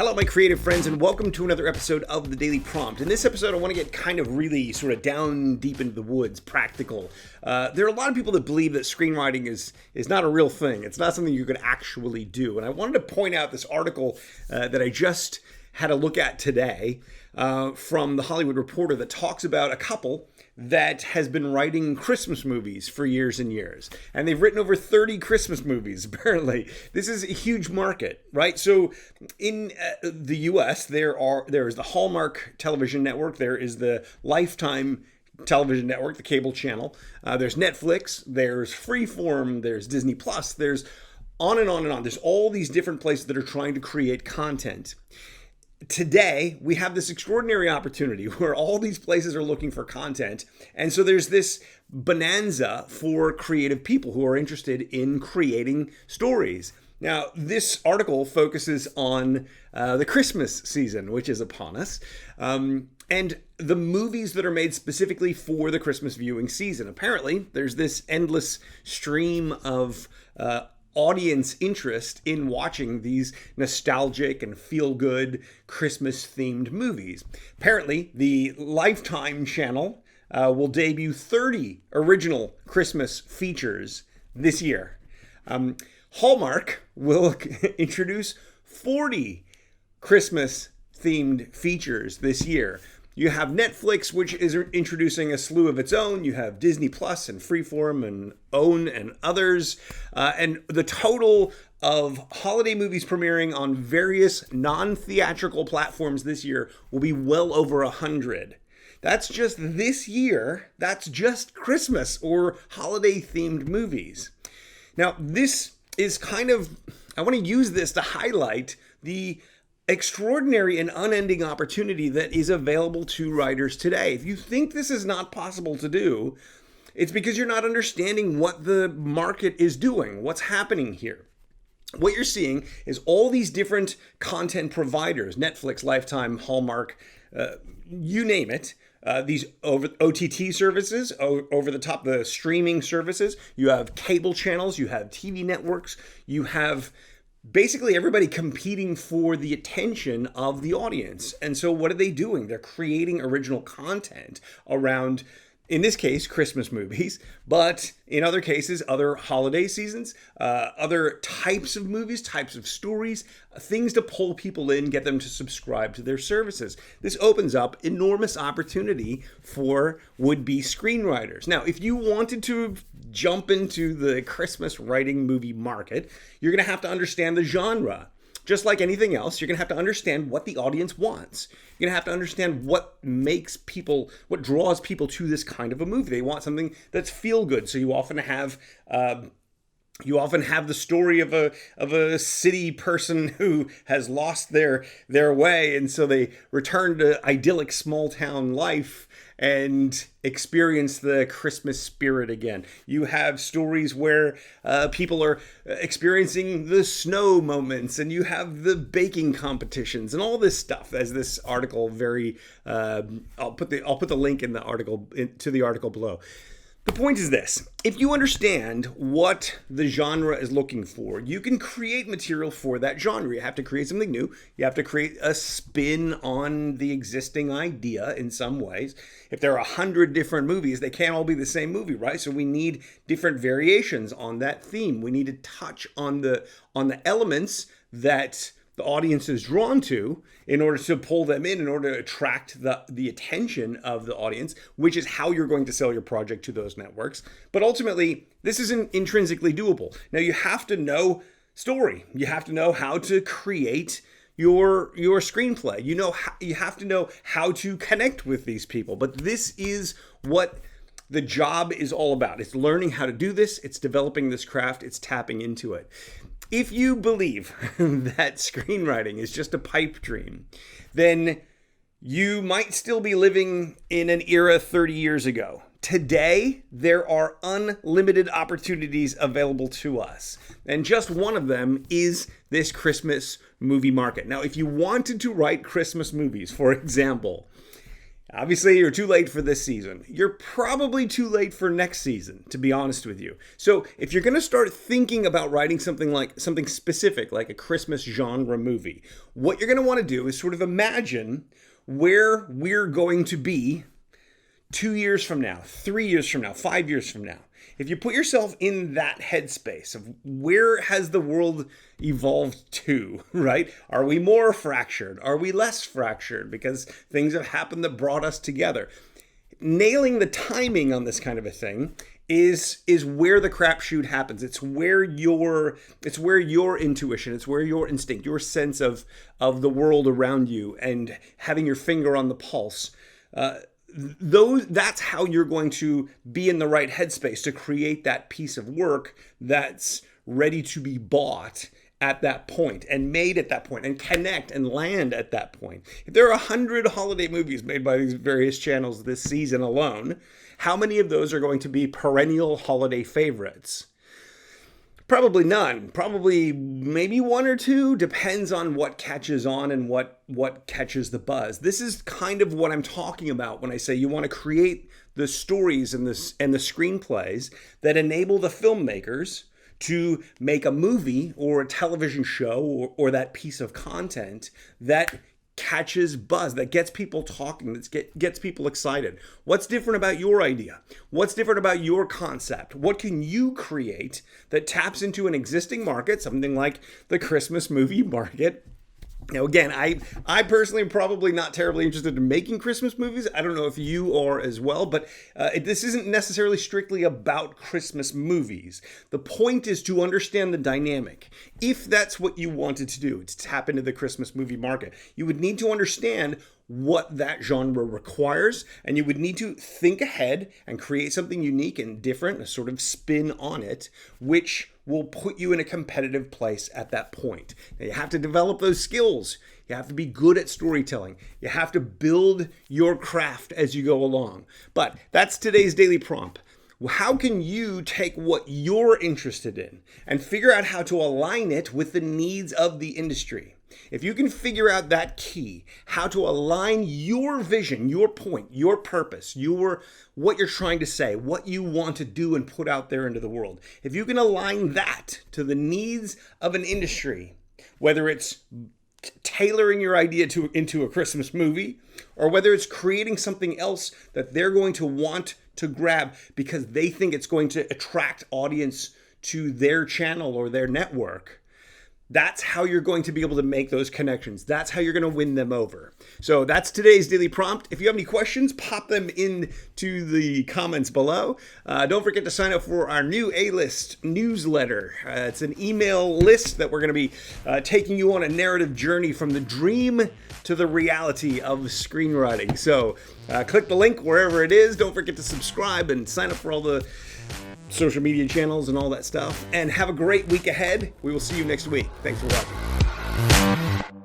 Hello, my creative friends, and welcome to another episode of The Daily Prompt. In this episode, I want to get kind of really sort of down deep into the woods, practical. There are a lot of people that believe that screenwriting is not a real thing. It's not something you could actually do. And I wanted to point out this article that I just had a look at today from The Hollywood Reporter that talks about a couple that has been writing Christmas movies for years and years. And they've written over 30 Christmas movies, apparently. This is a huge market, right? So in the US, there is the Hallmark television network, there is the Lifetime television network, the cable channel, there's Netflix, there's Freeform, there's Disney Plus, there's on and on and on. There's all these different places that are trying to create content. Today, we have this extraordinary opportunity where all these places are looking for content. And so there's this bonanza for creative people who are interested in creating stories. Now, this article focuses on the Christmas season, which is upon us, and the movies that are made specifically for the Christmas viewing season. Apparently, there's this endless stream of audience interest in watching these nostalgic and feel-good Christmas-themed movies. Apparently, the Lifetime channel will debut 30 original Christmas features this year. Hallmark will introduce 40 Christmas-themed features this year. You have Netflix, which is introducing a slew of its own. You have Disney Plus and Freeform and OWN and others. And the total of holiday movies premiering on various non-theatrical platforms this year will be well over 100. That's just this year. That's just Christmas or holiday-themed movies. Now, this is I want to use this to highlight the extraordinary and unending opportunity that is available to writers today. If you think this is not possible to do, it's because you're not understanding what the market is doing, what's happening here. What you're seeing is all these different content providers, Netflix, Lifetime, Hallmark, you name it, these OTT services, over the top, the streaming services. You have cable channels, you have TV networks, you have basically everybody competing for the attention of the audience. And so what are they doing? They're creating original content around, in this case, Christmas movies, but in other cases, other holiday seasons, other types of movies, types of stories, things to pull people in, get them to subscribe to their services. This opens up enormous opportunity for would-be screenwriters. Now, if you wanted to jump into the Christmas writing movie market, you're going to have to understand the genre. Just like anything else, you're going to have to understand what the audience wants. You're going to have to understand what draws people to this kind of a movie. They want something that's feel good. So you often have the story of a city person who has lost their way, and so they return to idyllic small town life and experience the Christmas spirit again. You have stories where people are experiencing the snow moments, and you have the baking competitions and all this stuff. As this article I'll put the link in the article to the article below. The point is this: if you understand what the genre is looking for, you can create material for that genre. You have to create something new. You have to create a spin on the existing idea in some ways. If there are 100 different movies, they can't all be the same movie, right? So we need different variations on that theme. We need to touch on the elements that the audience is drawn to in order to pull them in order to attract the attention of the audience, which is how you're going to sell your project to those networks. But ultimately, this isn't intrinsically doable. Now, you have to know story. You have to know how to create your screenplay. You have to know how to connect with these people. But this is what the job is all about. It's learning how to do this. It's developing this craft. It's tapping into it. If you believe that screenwriting is just a pipe dream, then you might still be living in an era 30 years ago. Today, there are unlimited opportunities available to us. And just one of them is this Christmas movie market. Now, if you wanted to write Christmas movies, for example, Obviously, you're too late for this season. You're probably too late for next season, to be honest with you. So if you're going to start thinking about writing something specific, like a Christmas genre movie, what you're going to want to do is sort of imagine where we're going to be 2 years from now, 3 years from now, 5 years from now. If you put yourself in that headspace of where has the world evolved to, right? Are we more fractured? Are we less fractured? Because things have happened that brought us together. Nailing the timing on this kind of a thing is where the crapshoot happens. It's where your intuition, it's where your instinct, your sense of the world around you and having your finger on the pulse, that's how you're going to be in the right headspace to create that piece of work that's ready to be bought at that point and made at that point and connect and land at that point. If there are 100 holiday movies made by these various channels this season alone, how many of those are going to be perennial holiday favorites? Probably none. Probably maybe one or two. Depends on what catches on and what catches the buzz. This is kind of what I'm talking about when I say you want to create the stories and the screenplays that enable the filmmakers to make a movie or a television show or that piece of content that catches buzz, that gets people talking, that gets people excited. What's different about your idea? What's different about your concept? What can you create that taps into an existing market, something like the Christmas movie market? Now, again, I personally am probably not terribly interested in making Christmas movies. I don't know if you are as well, but this isn't necessarily strictly about Christmas movies. The point is to understand the dynamic. If that's what you wanted to do, to tap into the Christmas movie market, you would need to understand what that genre requires, and you would need to think ahead and create something unique and different, a sort of spin on it, which will put you in a competitive place at that point. Now, you have to develop those skills. You have to be good at storytelling. You have to build your craft as you go along. But that's today's daily prompt. How can you take what you're interested in and figure out how to align it with the needs of the industry? If you can figure out that key, how to align your vision, your point, your purpose, what you're trying to say, what you want to do and put out there into the world. If you can align that to the needs of an industry, whether it's tailoring your idea into a Christmas movie, or whether it's creating something else that they're going to want to grab because they think it's going to attract audience to their channel or their network, that's how you're going to be able to make those connections. That's how you're going to win them over. So that's today's daily prompt. If you have any questions, pop them into the comments below. Don't forget to sign up for our new A-List newsletter. It's an email list that we're going to be taking you on a narrative journey from the dream to the reality of screenwriting. So click the link wherever it is. Don't forget to subscribe and sign up for all the social media channels and all that stuff. And have a great week ahead. We will see you next week. Thanks for watching.